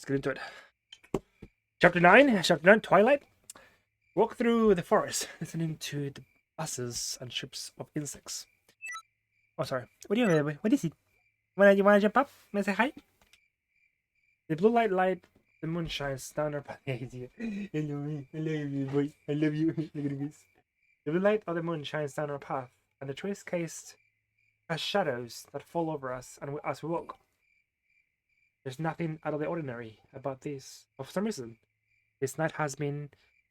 let's get into it. Chapter 9, Twilight. Walk through the forest, listening to the buses and ships of insects. Oh, sorry. What is it? You wanna jump up? Wanna say hi? The blue light, the moon shines down our path. Hello, I love you, boy. I love you. Look at this. The blue light of the moon shines down our path, and the trees cast shadows that fall over us and as we walk. There's nothing out of the ordinary about this. For some reason, this night has been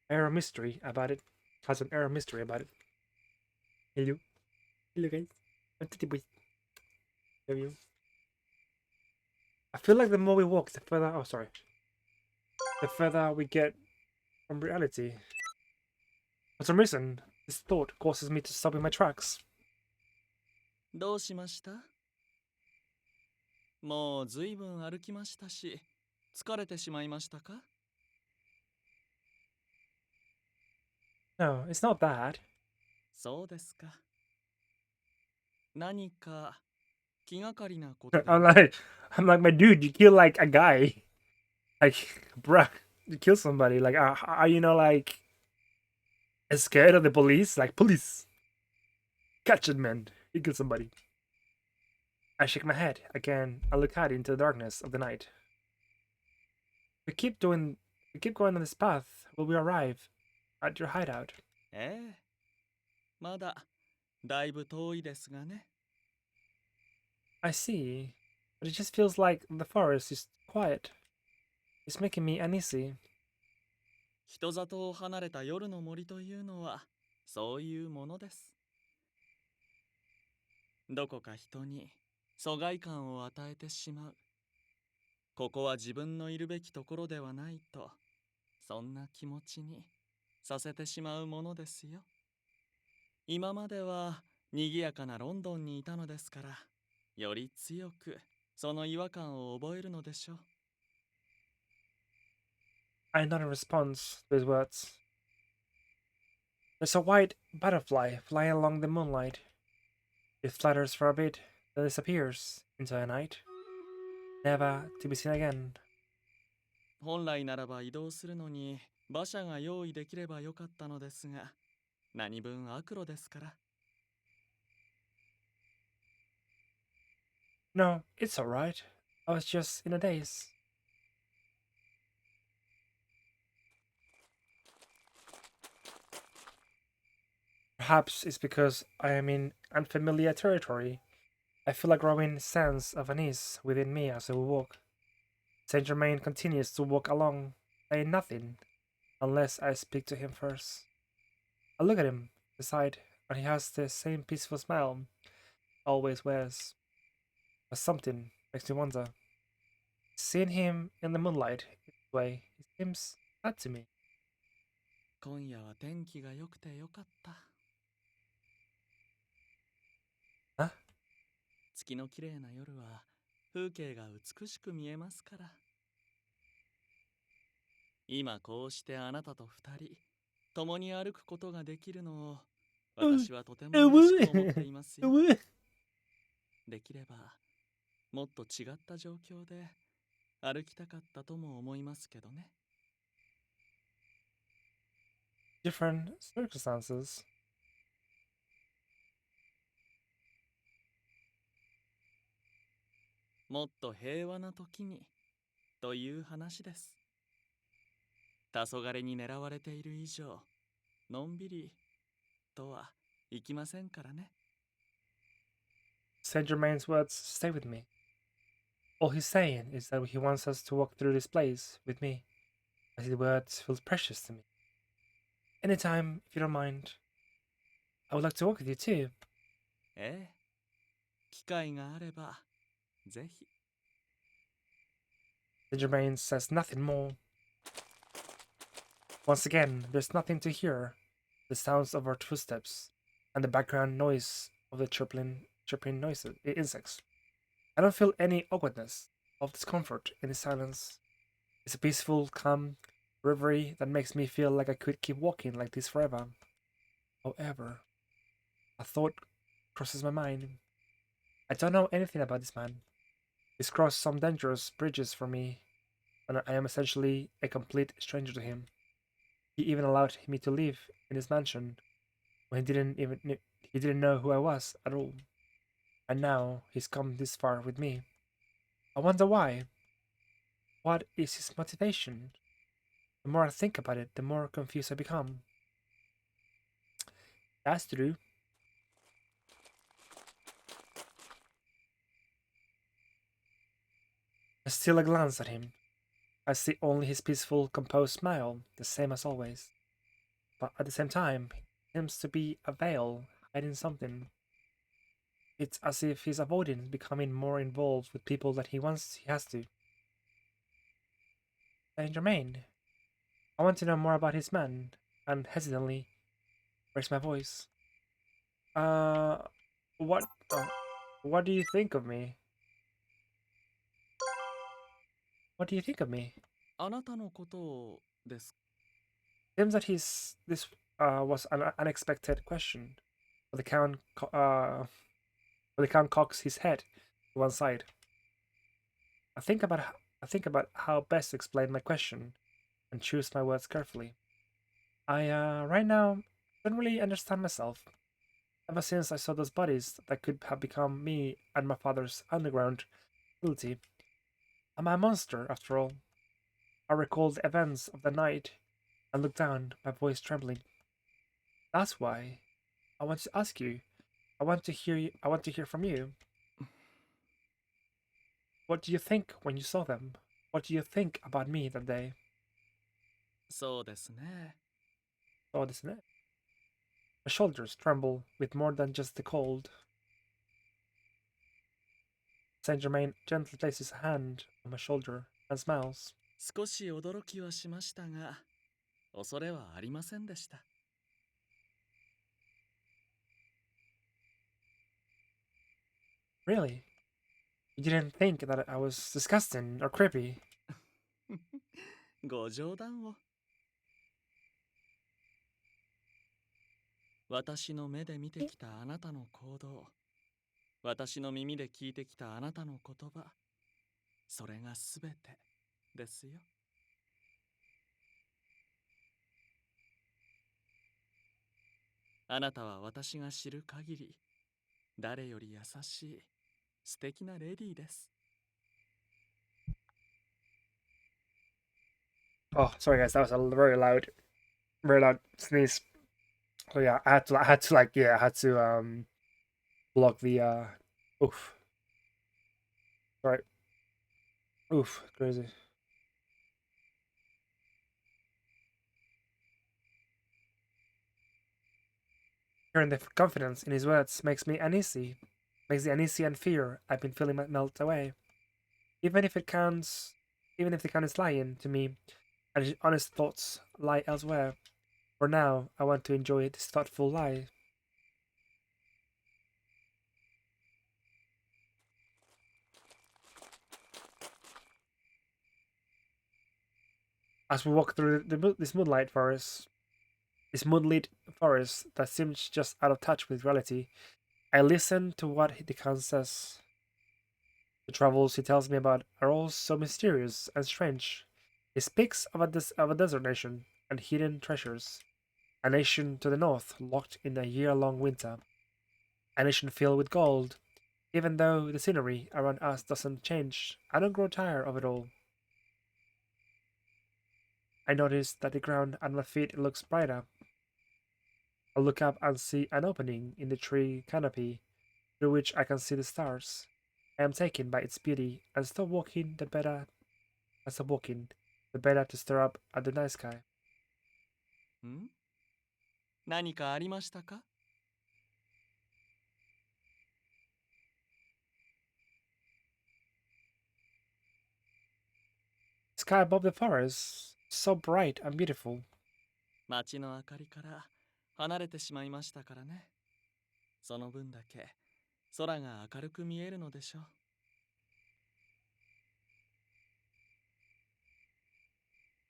air of mystery about it. Has an air of mystery about it. Hello. Hello, guys. I'm Titty Boy. Love you. I feel like the more we walk, the further. Oh, sorry. The further we get from reality. For some reason, this thought causes me to stop in my tracks. どうしました?もうずいぶん歩きましたし、疲れてしまいましたか? No, it's not that. そうですか。何か気がかりなことで I'm like, my dude, you kill like a guy. Like, bruh, you kill somebody. Like, are you know like scared of the police? Like, police, catch it, man. You kill somebody. I shake my head again. I look out into the darkness of the night. We keep going on this path. Will we arrive at your hideout? ええ、まだだいぶ遠いですがね。I see, but it just feels like the forest is quiet. It's making me uneasy. 人里を離れた夜の森というのはそういうものです。どこか人に疎外感を与えてしまう。ここは自分のいるべきところではないと、そんな気持ちにさせてしまうものですよ。今までは賑やかなロンドンにいたのですから、より強くその違和感を覚えるのでしょう。I nod in response to his words. There's a white butterfly flying along the moonlight. It flutters for a bit, then disappears into the night, never to be seen again. 本来ならば移動するのに馬車が用意できればよかったのですが、何分悪路ですから。No, it's alright. I was just in a daze. Perhaps it's because I am in unfamiliar territory. I feel a growing sense of unease within me as I walk. Saint Germain continues to walk along, saying nothing, unless I speak to him first. I look at him, beside, and he has the same peaceful smile always wears. But something makes me wonder. Seeing him in the moonlight this way, it seems sad to me. 今夜は天気が良くてよかった。Huh? 月の綺麗な夜は風景が美しく見えますから。今こうしてあなたと二人共に歩くことができるのを私はとても嬉しく思っていますよ。できればもっと違った状況で歩きたかったとも思いますけどね。Different circumstances. もっと平和な時にという話です。黄昏に狙われている以上、のんびりとはいきませんからね。Saint Germain's words stay with me. All he's saying is that he wants us to walk through this place with me, as his words feel precious to me. Anytime, if you don't mind, I would like to walk with you too. ええ、機会があればぜひ。Saint Germain says nothing more. Once again, there's nothing to hear. The sounds of our footsteps and the background noise of the chirping noises, insects. I don't feel any awkwardness of discomfort in the silence. It's a peaceful, calm reverie that makes me feel like I could keep walking like this forever. However, a thought crosses my mind. I don't know anything about this man. He's crossed some dangerous bridges for me, and I am essentially a complete stranger to him. He even allowed me to live in his mansion when he didn't know who I was at all. And now he's come this far with me. I wonder why. What is his motivation? The more I think about it, the more confused I become. That's true. I steal a glance at him. I see only his peaceful, composed smile, the same as always. But at the same time, he seems to be a veil, hiding something. It's as if he's avoiding becoming more involved with people that he has to. Saint Germain, I want to know more about his man, and hesitantly raise my voice. Uh, what, uh, what do you think of me? What do you think of me? あなたのことをです。Seems that this was an unexpected question. But the count cocks his head to one side. I think about I think about how best to explain my question and choose my words carefully. I right now don't really understand myself. Ever since I saw those bodies that could have become me and my father's underground facility, am I a monster after all? I recall the events of the night and look down, my voice trembling. That's why I want to ask you. I want to hear from you. What do you think when you saw them? What do you think about me that day? そうですね。Oh, isn't it? My shoulders tremble with more than just the cold. Saint Germain gently places a hand on my shoulder and smiles. 少し驚きはしましたが、恐れはありませんでした。Really? You didn't think that I was disgusting or creepy? ご冗談を。私の目で見てきたあなたの行動、私の耳で聞いてきたあなたの言葉、それがすべてですよ。あなたは私が知る限り、誰より優しい、素敵なレディーです。Oh, sorry guys, that was a very loud sneeze. So yeah, I had to block the oof. Sorry. Oof, crazy. Hearing the confidence in his words makes me uneasy. Makes the uneasy and fear I've been feeling melt away. Even if it counts, even if the count is lying to me, and his honest thoughts lie elsewhere. For now, I want to enjoy this thoughtful lie. As we walk through this moonlit forest that seems just out of touch with reality, I listen to what the Khan says. The travels he tells me about are all so mysterious and strange. He speaks of a desert nation and hidden treasures, a nation to the north locked in a year-long winter, a nation filled with gold. Even though the scenery around us doesn't change, I don't grow tired of it all. I notice that the ground at my feet looks brighter. I look up and see an opening in the tree canopy through which I can see the stars. I am taken by its beauty and stop walking, the better to stare up at the night sky. ん何かありましたか？ The sky above the forest, so bright and beautiful. 街の明かりから離れてしまいましたからね。その分だけ空が明るく見えるのでしょう。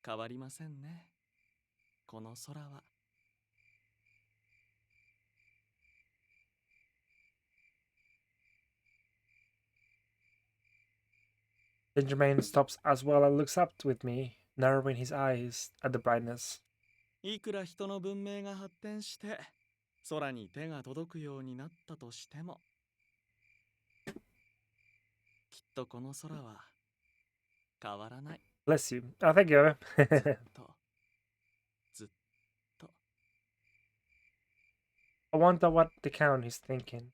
変わりませんね。この空は。Saint Germain stops as well and looks up with me, narrowing his eyes at the brightness. いくら人の文明が発展して空に手が届くようになったとしても、きっとこの空は変わらない。 Bless you. Oh, thank you. ずっとずっと。 I wonder what the Count is thinking.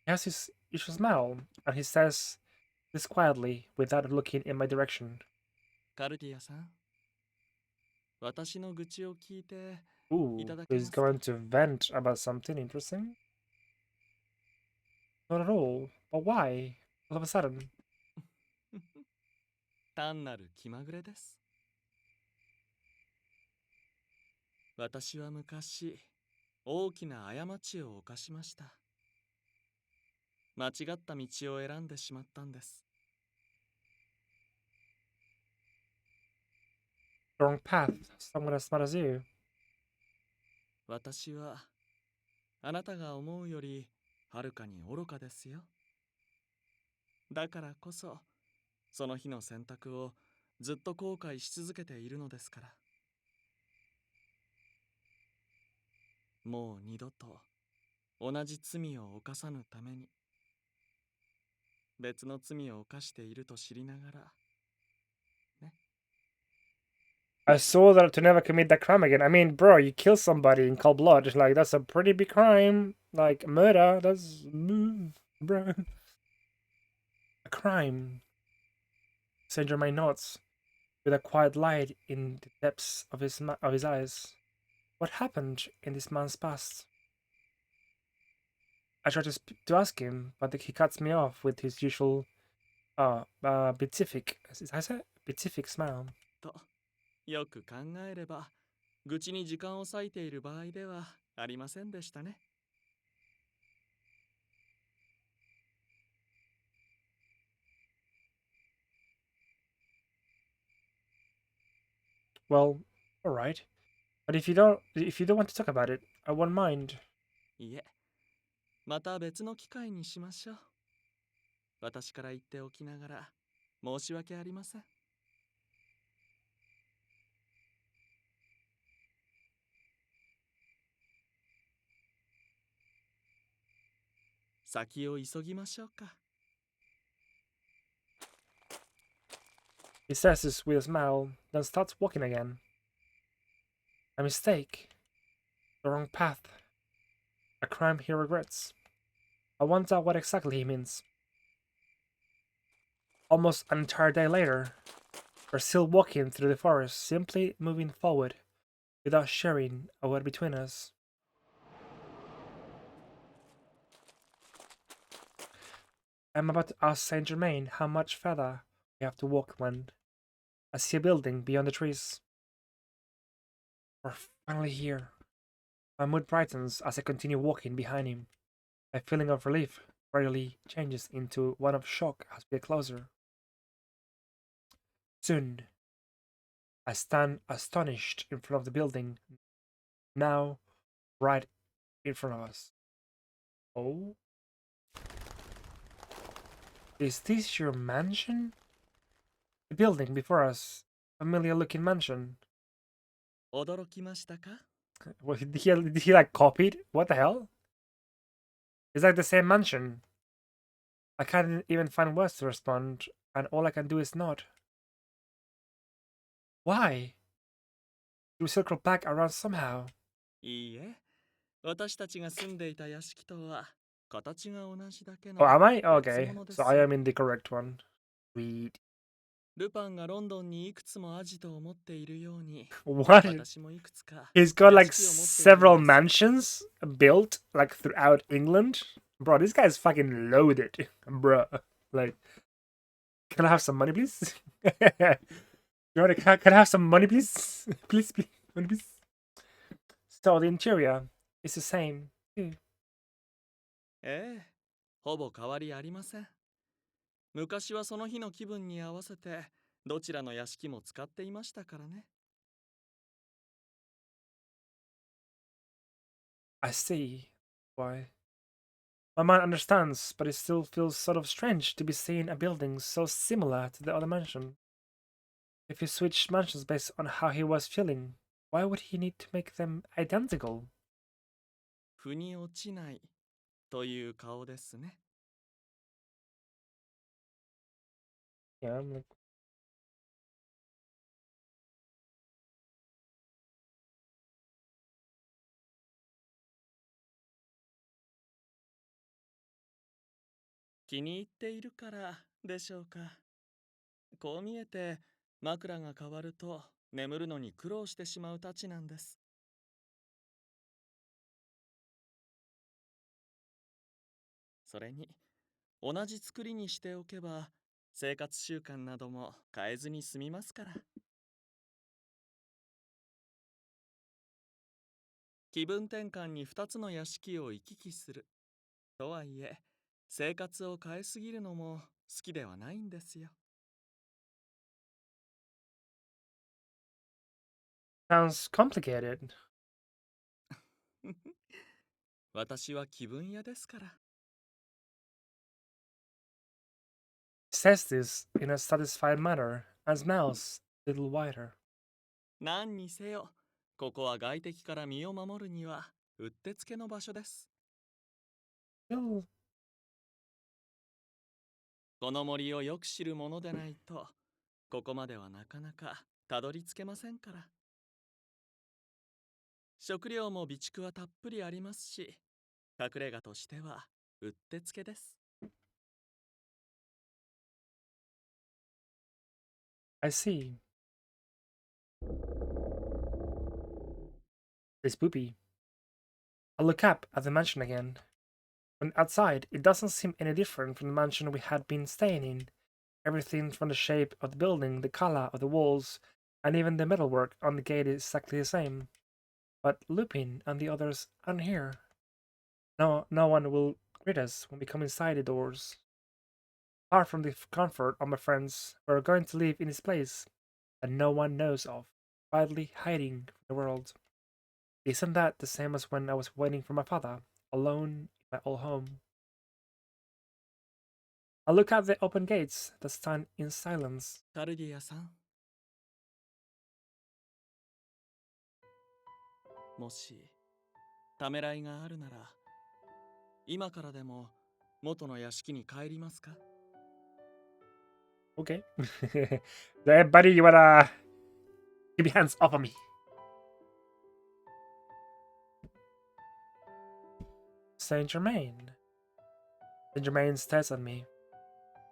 He has his usual smile, and he says this quietly, without looking in my direction. カルティアさん、私の愚痴を聞いてい Ooh, ただけ he's ますか？ going to vent about something interesting? Not at all. But why? All of a sudden. 単なる気まぐれです。私は昔大きな過ちを犯しました。間違った道を選んでしまったんです。 The wrong path. Someone as smart as you. 私はあなたが思うよりはるかに愚かですよ。だからこそその日の選択をずっと後悔し続けているのですから。もう二度と同じ罪を犯さぬために、別の罪を犯していると知りながらね。 I swore that to never commit that crime again. I mean, bro, you kill somebody in cold blood. Like, that's a pretty big crime. Like, murder. That's... bro. A crime. Saint Germain nods, with a quiet light in the depths of his eyes. What happened in this man's past? I try to ask him, but he cuts me off with his usual, beatific, is that it? Beatific smile. とよく考えれば愚痴に時間を割いている場合ではありませんでしたね。 Well, all right. But if you don't want to talk about it, I won't mind. いえ、また別の機会にしましょう。私から言っておきながら申し訳ありません。先を急ぎましょうか。 He says this with a smile, then starts walking again. A mistake. The wrong path. A crime he regrets. I wonder what exactly he means. Almost an entire day later, we're still walking through the forest, simply moving forward, without sharing a word between us. I'm about to ask Saint Germain how much further we have to walk when I see a building beyond the trees. We're finally here. My mood brightens as I continue walking behind him. A feeling of relief gradually changes into one of shock as we get closer. Soon, I stand astonished in front of the building, now right in front of us. Oh? Is this your mansion? The building before us, familiar looking mansion. 驚きましたか？ What, did he like copied? What the hell? It's like the same mansion. I can't even find words to respond, and all I can do is nod. Why? You circle back around somehow. いいえ、私たちが住んでいた屋敷とは形が同じだけ Oh, の am I? 別 Okay, 物で so す I よ。 am in the correct one. Sweet. ルパンがロンドンにいくつもアジトを持っているように、 What? 私もいくつか He's got 屋 like 敷を持っている several んです。 mansions built like throughout England. Bro, this guy's fucking loaded. Bro, like, can I have some money, please? You know, can I have some money, please? Please, please, money, please. So the interior is the same. ええ、ほぼ変わりありません。昔はその日の気分に合わせてどちらの屋敷も使っていましたからね。 I see. Why? My mind understands, but it still feels sort of strange to be seeing a building so similar to the other mansion. If he switched mansions based on how he was feeling, why would he need to make them identical? 腑に落ちないという顔ですね。Yeah, I'm like, 気に入っているからでしょうか。こう見えて枕が変わると眠るのに苦労してしまうたちなんです。それに同じ作りにしておけば生活習慣なども変えずに済みますから。気分転換に2つの屋敷を行き来する。とはいえ、生活を変えすぎるのも好きではないんですよ。sounds complicated. 私は気分屋ですから。He says this in a satisfied manner and smiles a little wider. 何にせよ、ここは外敵から身を守るにはうってつけの場所です。Still, この森をよく知るものでないと、ここまではなかなかたどり着けませんから。食料も備蓄はたっぷりありますし、隠れ家としてはうってつけです。I see. It's Boopy. I look up at the mansion again. When outside, it doesn't seem any different from the mansion we had been staying in. Everything from the shape of the building, the color of the walls, and even the metalwork on the gate is exactly the same. But Lupin and the others aren't here. No one will greet us when we come inside the doors. Apart from the comfort of my friends, we're going to live in this place that no one knows of, quietly hiding from the world. Isn't that the same as when I was waiting for my father, alone in my old home? I look at the open gates that stand in silence. カルディアさん、もしためらいがあるなら、今からでも元の屋敷に帰りますか？ Okay. Hey, buddy, you wanna keep your hands off of me? Saint Germain. Saint Germain stares at me.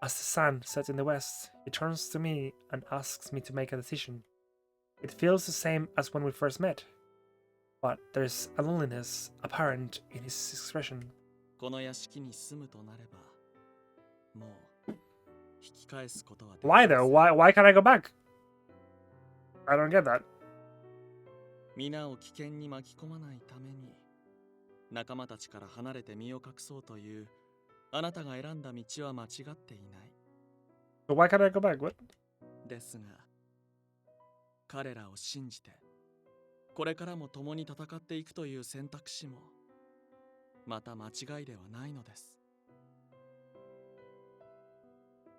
As the sun sets in the west, he turns to me and asks me to make a decision. It feels the same as when we first met, but there's a loneliness apparent in his expression. この屋敷に住むとなれば、もう引き返すことはでき Why though? Why can't I go back? I don't get that. 皆を危険に巻き込まないために、仲間たちから離れて身を隠そうというあなたが選んだ道は間違っていない。But why can't I go back? What? ですが、彼らを信じて、これからも共に戦っていくという選択肢も、また間違いではないのです。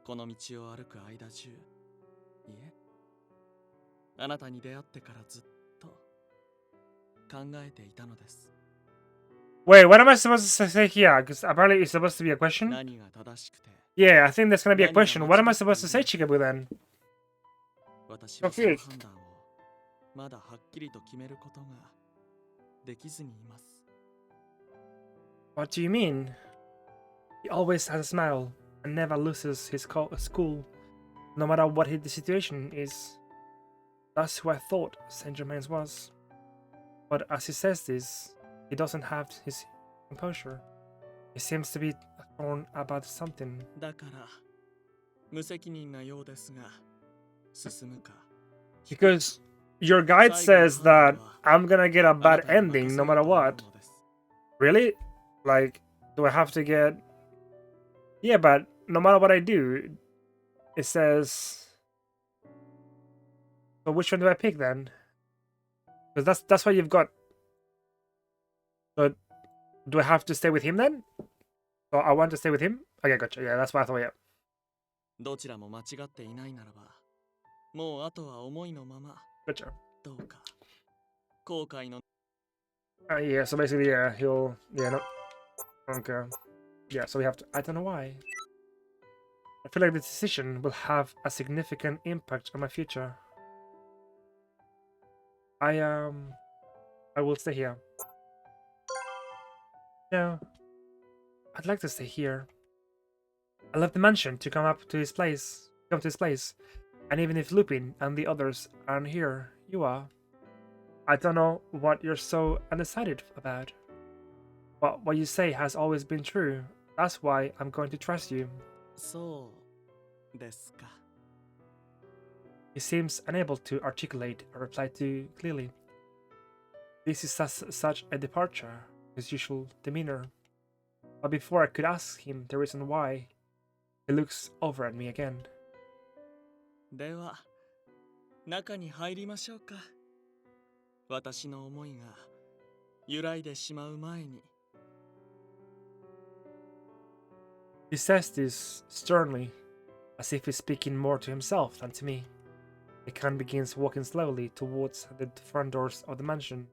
この道を歩く間中、いえ、あなたに出会ってからずっと考えていたのです。Wait, what am I supposed to say here? Because apparently it's supposed to be a question. 何が正しくて、Yeah, I think there's gonna be a question. What am I supposed to say, Chigabu, then? 私はその判断をまだはっきりと決めることができずにいます。What do you mean? He always has a smile and never loses his school, no matter what the situation is. That's who I thought Saint Germain's was. But as he says this, he doesn't have his composure. He seems to be torn about something. だから無責任なようですが、進むか。 Because your guide says that I'm gonna get a bad ending no matter what. Really? Like, do I have to get... Yeah, but no matter what I do, it says... So which one do I pick then? Because that's what you've got. So do I have to stay with him then? So I want to stay with him? Okay, gotcha. Yeah, that's what I thought, yeah. どちらも間違っていないならば、もうあとは思いのまま、 Gotcha. どうか後悔の Yeah, so basically, yeah, he'll... Yeah, no... Okay. Yeah, so we have to... I don't know why. I feel like the decision will have a significant impact on my future. I will stay here. No. I'd like to stay here. I left the mansion to come to his place. And even if Lupin and the others aren't here, you are. I don't know what you're so undecided about. But what you say has always been true. That's why I'm going to trust you. そうですか。 He seems unable to articulate a reply too clearly. This is such a departure, his usual demeanor. But before I could ask him the reason why, he looks over at me again. では中に入りましょうか。私の思いが揺らいでしまう前に。 He says this sternly, as if he's speaking more to himself than to me. The Khan begins walking slowly towards the front doors of the mansion.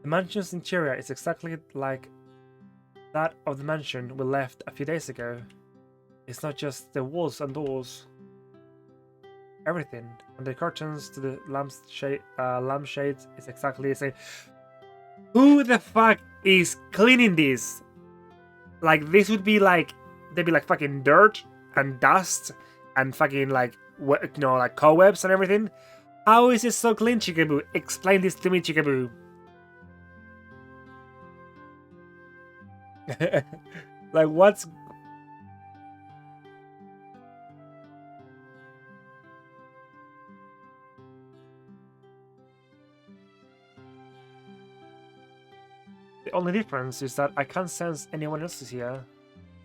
The mansion's interior is exactly like that of the mansion we left a few days ago. It's not just the walls and doors. Everything, from the curtains to the lampshades, is exactly the same. Who the fuck is cleaning this? Like, this would be like, they'd be like fucking dirt and dust and fucking like, like cobwebs and everything. How is it so clean, Chikaboo? Explain this to me, Chikaboo. Like, what's... The only difference is that I can't sense anyone else is here.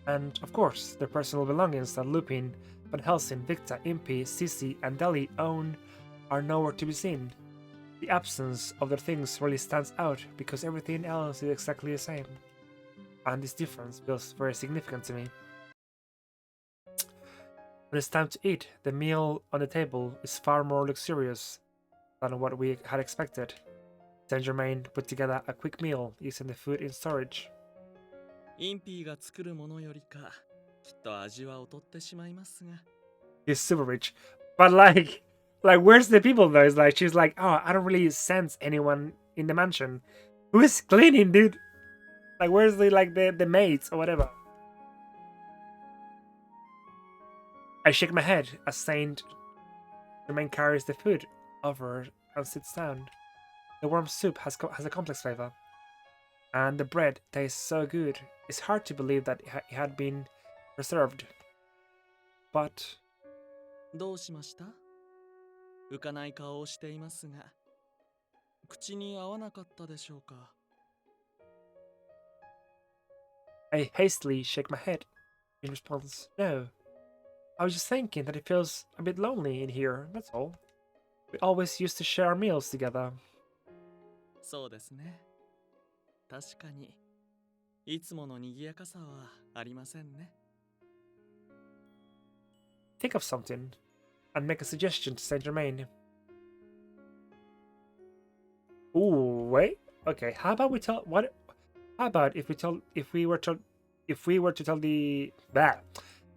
And, of course, the personal belongings that Lupin, Van Helsing, Victor, Impy, Sissy, and Deli own are nowhere to be seen. The absence of their things really stands out because everything else is exactly the same. And this difference feels very significant to me. When it's time to eat, the meal on the table is far more luxurious than what we had expected. Saint Germain put together a quick meal using the food in storage. インピーが作るものよりか、きっと味は劣ってしまいますが。 He's super rich. But like where's the people though? It's like, she's like, oh, I don't really sense anyone in the mansion. Who is cleaning, dude? Like, where's the maids or whatever? I shake my head as Saint Germain carries the food over and sits down. The warm soup has a complex flavor, and the bread tastes so good. It's hard to believe that it had been preserved. But どうしました？浮かない顔をしていますが、口に合わなかったでしょうか。 I hastily shake my head in response. No. I was just thinking that it feels a bit lonely in here, that's all. We always used to share our meals together. そうですね。確かに、いつもの賑やかさはありませんね。 Think of something and make a suggestion to Saint Germain. Ooh, wait. Okay, how about we tell what? How about if we were to tell the that?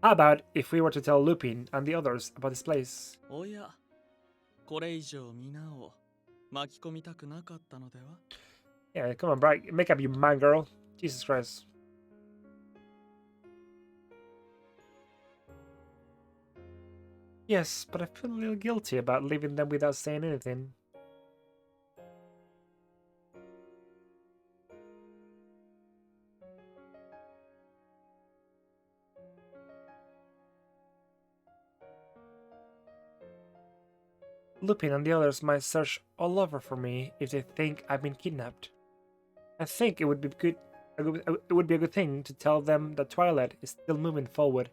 How about if we were to tell Lupin and the others about this place? おや、これ以上皆を巻き込みたくなかったのでは？ Yeah, come on, Bright. Make up, you man girl. Jesus Christ. Yes, but I feel a little guilty about leaving them without saying anything. Lupin and the others might search all over for me if they think I've been kidnapped. I think it would be good. It would be a good thing to tell them that Twilight is still moving forward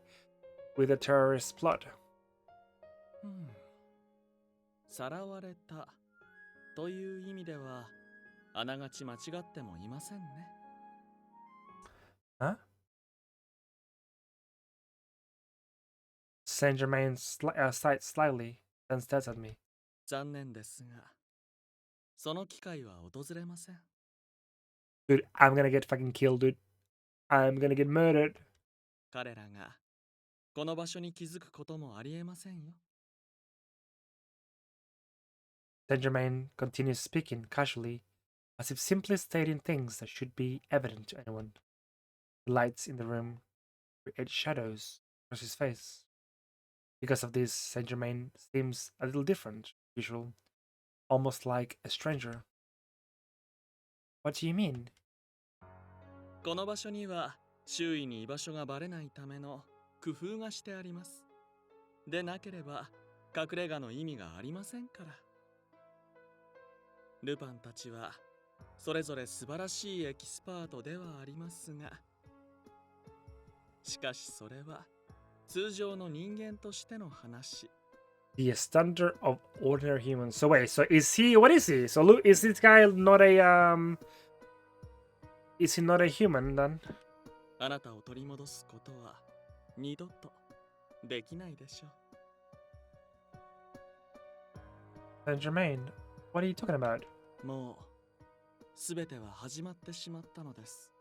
with the terrorist plot. さらわれたという意味では、あながち間違ってもいませんね。Huh? Saint Germain sighs slightly, then stares at me. 残念ですが、その機会は訪れません。 Dude, I'm gonna get fucking killed, dude. I'm gonna get murdered. 彼らがこの場所に気づくこともありえませんよ。 Saint Germain continues speaking casually, as if simply stating things that should be evident to anyone. The lights in the room create shadows across his face. Because of this, Saint Germain seems a little different, usual, almost like a stranger. What do you mean? この場所には周囲に居場所がバレないための工夫がしてあります。でなければ隠れ家の意味がありませんから。ルパンたちはそれぞれ素晴らしいエキスパートではありますが、しかしそれは通常の人間としての話。 The standard of ordinary humans. So wait, so is he? What is he? So Luke, is this guy not a Is he not a human then? あなたを取り戻すことは二度とできないでしょう。 Saint Germain, what are you talking about? もうすべては始まってしまったのです。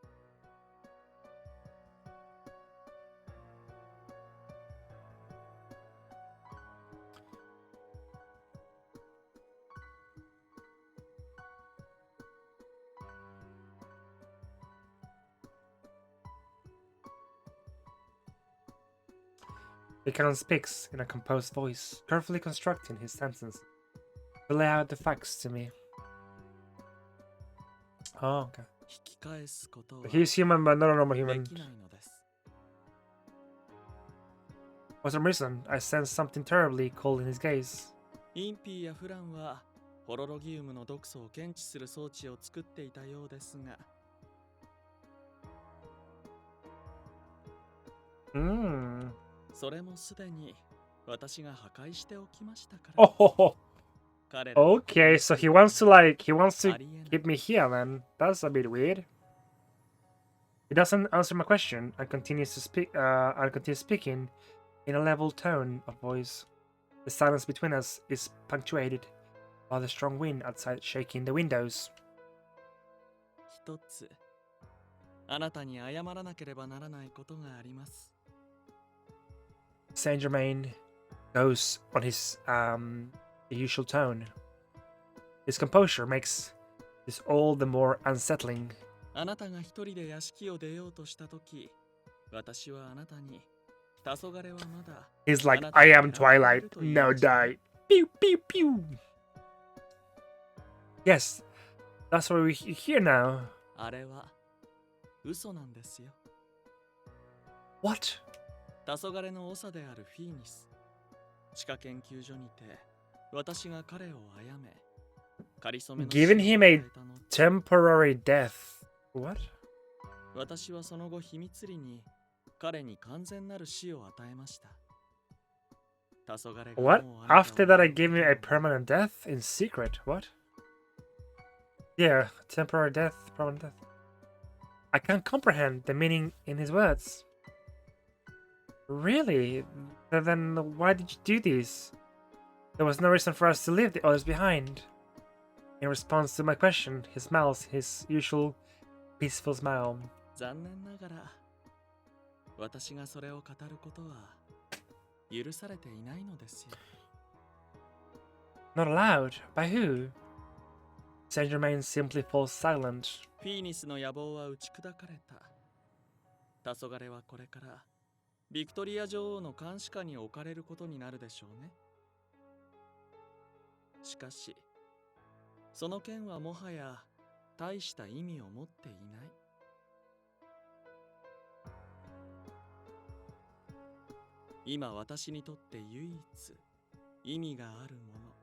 The Count speaks in a composed voice, carefully constructing his sentences to lay out the facts to me. Oh, okay. 引き返すことは He's human, but not a normal で human. きないのです。 For some reason, I sense something terribly cold in his gaze. インピーやフランはホロロギウムの毒素を検知する装置を作っていたようですが、 それもすでに私が破壊しておきましたから。 Oh, 彼らは okay. So he wants to keep me here, man. That's a bit weird. He doesn't answer my question and continues speaking in a level tone of voice. The silence between us is punctuated by the strong wind outside shaking the windows. 一つあなたに謝らなければならないことがあります。 Saint Germain goes on his usual tone. His composure makes this all the more unsettling. あなたが一人で屋敷を出ようとしたとき、私はあなたに黄昏はまだ He's like, I am Twilight, now die. Pew, pew, pew. Yes, that's what we're here now. あれは嘘なんですよ。 What? 黄昏の長であるフィーニス。地下研究所にて私が彼を殺め、仮初めの Giving him a 死を与えたの。 temporary death. What? 私はその後秘密裏に彼に完全なる死を与えました。 黄昏が What? もうあなたを After that, I gave him a permanent death in secret. What? Yeah, temporary death, permanent death. I can't comprehend the meaning in his words. Really? Then why did you do this? There was no reason for us to leave the others behind. In response to my question, he smiles his usual peaceful smile. 残念ながら私がそれを語ることは許されていないのですよ。 Not allowed? By who? Saint Germain simply falls silent. フィーニスの野望は打ち砕かれた。黄昏はこれからビクトリア女王の監視下に置かれることになるでしょうね。しかし、その件はもはや大した意味を持っていない。今私にとって唯一意味があるもの、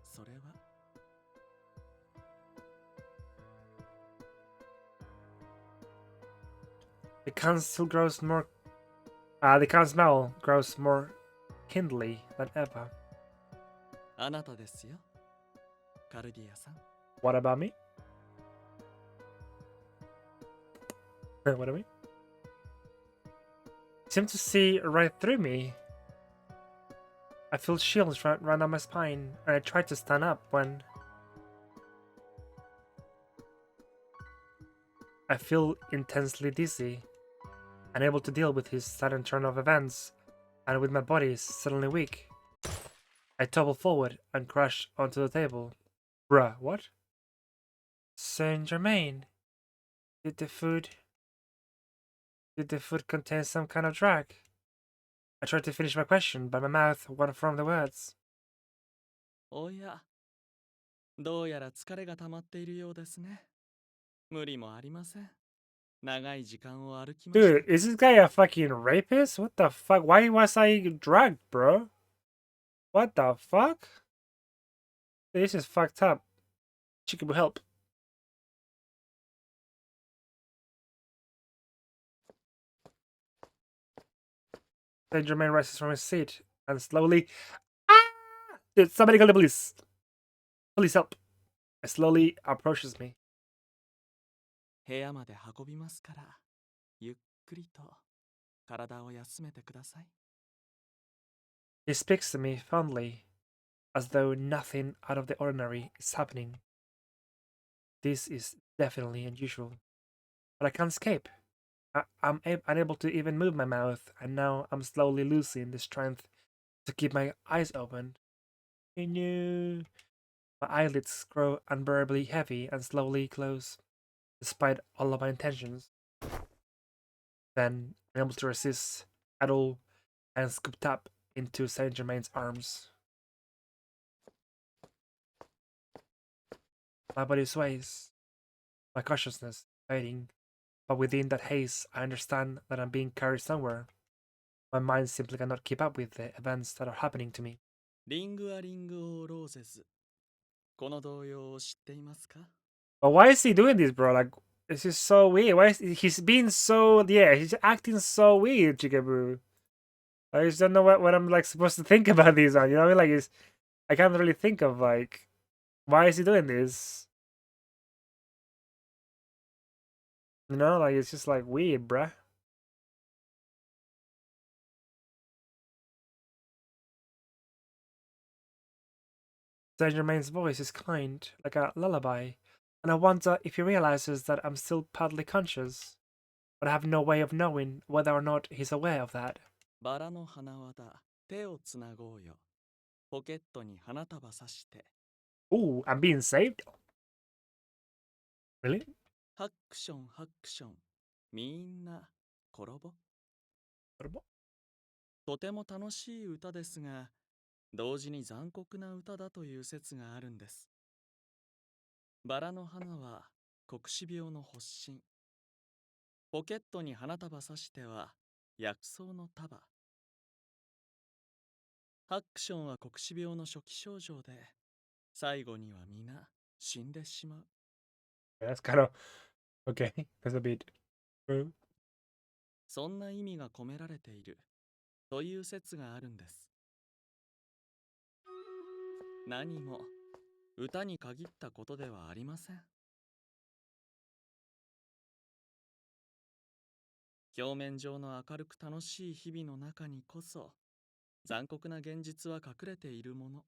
それはThe council grows more. The count's smell grows more kindly than ever. あなたですよ、カルディアさん。 What about me? What do I mean? Seem to see right through me. I feel chills right down my spine, and I try to stand up when I feel intensely dizzy, unable to deal with his sudden turn of events, and with my body suddenly weak. I topple forward and crash onto the table. Bruh, what? Saint Germain, did the food contain some kind of drug? I tried to finish my question, but my mouth wouldn't form the words. おや、どうやら疲れが溜まっているようですね。無理もありません。長い時間を歩きました。 Dude, is this guy a fucking rapist? What the fuck? Why was I drugged, bro? What the fuck? This is fucked up. Chicken will help. Saint Germain rises from his seat and slowly. Ah! Dude, somebody call the police. Please help. It slowly approaches me. 部屋まで運びますから、ゆっくりと体を休めてください。 He speaks to me fondly, as though nothing out of the ordinary is happening. This is definitely unusual. But I can't escape. I'm unable to even move my mouth, and now I'm slowly losing the strength to keep my eyes open. My eyelids grow unbearably heavy and slowly close, despite all of my intentions. Then, unable to resist at all, I am scooped up into Saint Germain's arms. My body sways, my consciousness fading, but within that haze, I understand that I'm being carried somewhere. My mind simply cannot keep up with the events that are happening to me. リングアリングオローゼズ。この動揺を知っていますか？ But why is he doing this, bro? Like, this is so weird. Why is he's being so he's acting so weird, Chikaboo. I just don't know what I'm like supposed to think about these on. You know what I mean? Like, I can't really think of like why is he doing this? You know, like it's just like weird, bruh. Saint Germain's voice is kind, like a lullaby, and I wonder if he realizes that I'm still partly conscious, but I have no way of knowing whether or not he's aware of that. バラの花輪だ。手をつなごうよ。ポケットに花束さして。 Ooh, I'm being saved? Really? ハックションハックション。みんな転ぼ。とても楽しい歌ですが、同時に残酷な歌だという説があるんです。バラの花は黒死病の発疹。ポケットに花束さしては薬草の束。ハックションは黒死病の初期症状で、最後には皆死んでしまう。 That's kind of okay. That's a bit. そんな意味が込められているという説があるんです。何も歌に限ったことではありません。表面上の明るく楽しい日々の中にこそ残酷な現実は隠れているもの。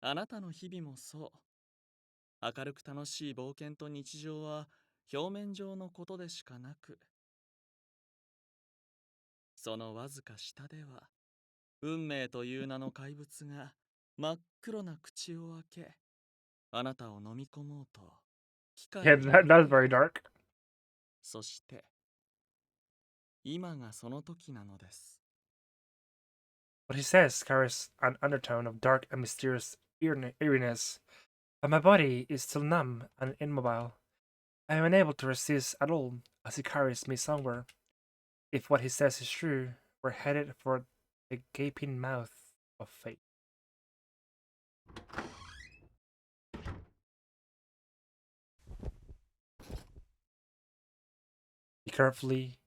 あなたの日々もそう。明るく楽しい冒険と日常は表面上のことでしかなく、そのわずか下では運命という名の怪物が真っ黒な口を開け、あなたを飲み込もうと機械 Yeah, に that's very dark. そして今がその時なのです。 What he says carries an undertone of dark and mysterious eeriness, but my body is still numb and immobile. I am unable to resist at all as he carries me somewhere. If what he says is true, we're headed for the gaping mouth of fate. He carefully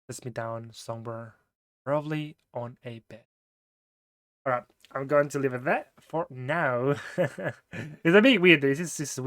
sets me down somewhere, probably on a bed. Alright, I'm going to leave it there for now. It's a bit weird. This is weird.